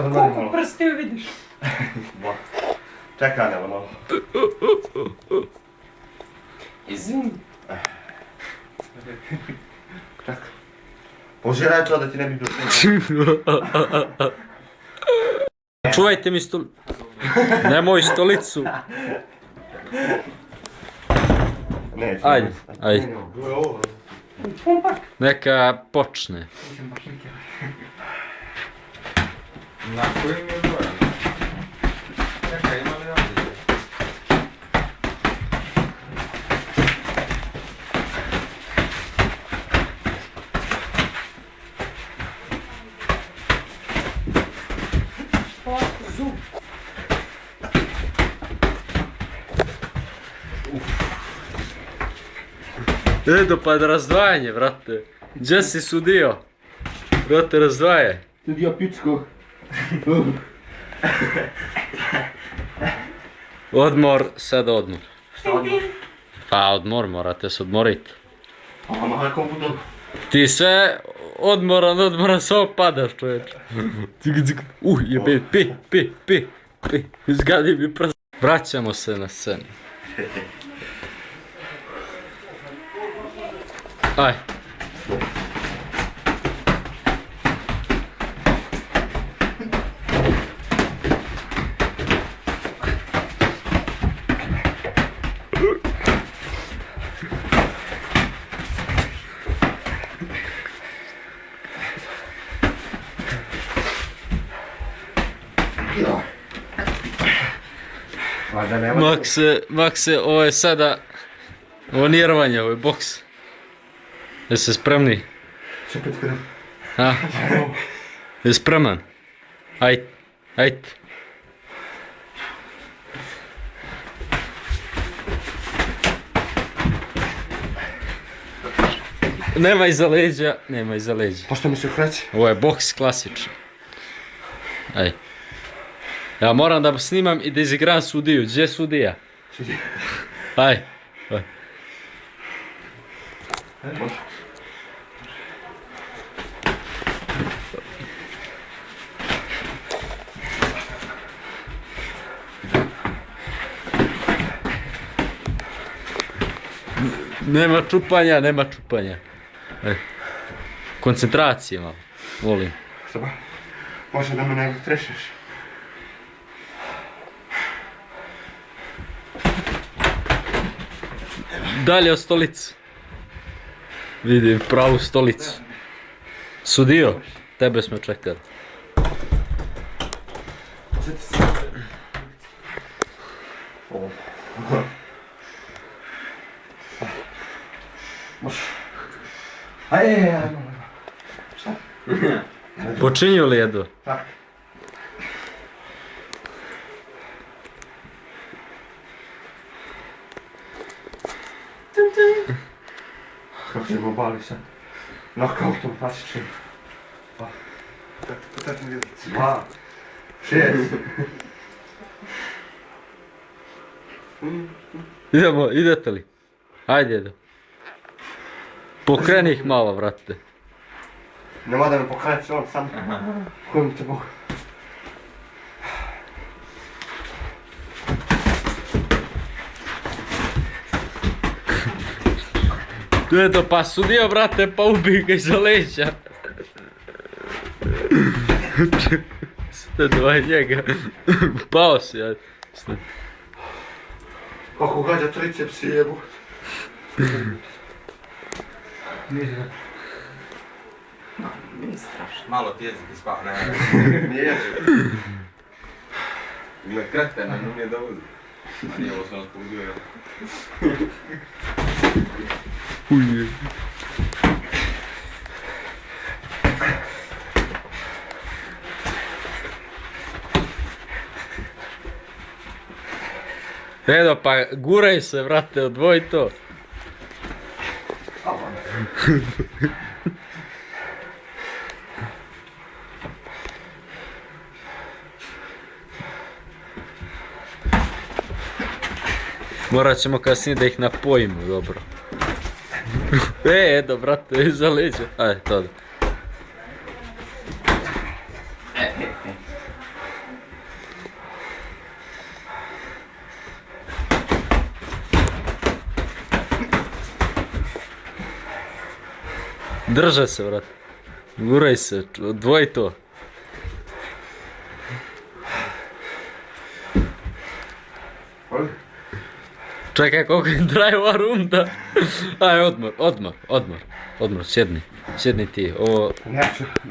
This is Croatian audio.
Koliko prstiju vidiš? Čekaj, nema malo. Izvini. Čekaj. Požiraj to da ti ne bi bilo. Čuvajte mi stolicu. Nemoj stolicu. Neće. Ajde, ajde. Pumpak. Neka počne. Na kojim je brojem? Čekaj, ima li ovdje? Ovako, zub. Edo pa razdvajanje, brate. Gdje si sudio? Brate, razdvaje. Tudi ja pičko. Odmor, sad odmor. Tin, tin. Pa odmor, morate se odmoriti. A, ma kako budu. Ti sve odmoran, samo padaš, čovječ. Cik. Jebe, pi. Zgadi mi prst. Vraćamo se na scenu. Aj. Valjda nema. Makse, ovo je sada, ovo nije rvanje, ovo je boks. Jeste spremni? Čekaj, kada. A? Jesi spreman? Ajde. Nema iza leđa. Pošto mi se kreće. Ovo je boks klasičan. Aj. Ja moram da snimam i da izigram sudiju. Gdje je sudija? Aj. Nema čupanja. Koncentracije malo, volim. Sada, može da me ne trešeš. Dalje od stolicu. Vidim pravu stolicu. Sudio, tebe smo čekali. Ajde. Šta? Počinju li jedu? Tak. Kako se go bali sad? Knockoutom klasičnim. Tak mi vidjeti. 2, 6. Idete li? Ajde jedu. Pokreni ih malo, vrate. Nema da me pokreće on sam. Kojim te Bog. Eto, pa sudio, brate, pa ubij ga iza leđa. Dva njega. Pao si, ajde. Kako gađa tricepsi jebu. Nije strašno. Malo ti jezik ispao, ne. Nije. Gle, krete, na nju je da uzim. A nije ovo sam otpudio, jel? Uje. Edo, pa guraj se, vrate, odvoj to. Morat ćemo kasnije da ih napojimo, dobro. Edo, brate, iza leđa. Ajde, to da. Drže se, vrat. Guraj se, odvoj to. Oj, Čekaj, koliko traje ova runda. Aj, odmor, sjedni. Sjedni ti, ovo... neću.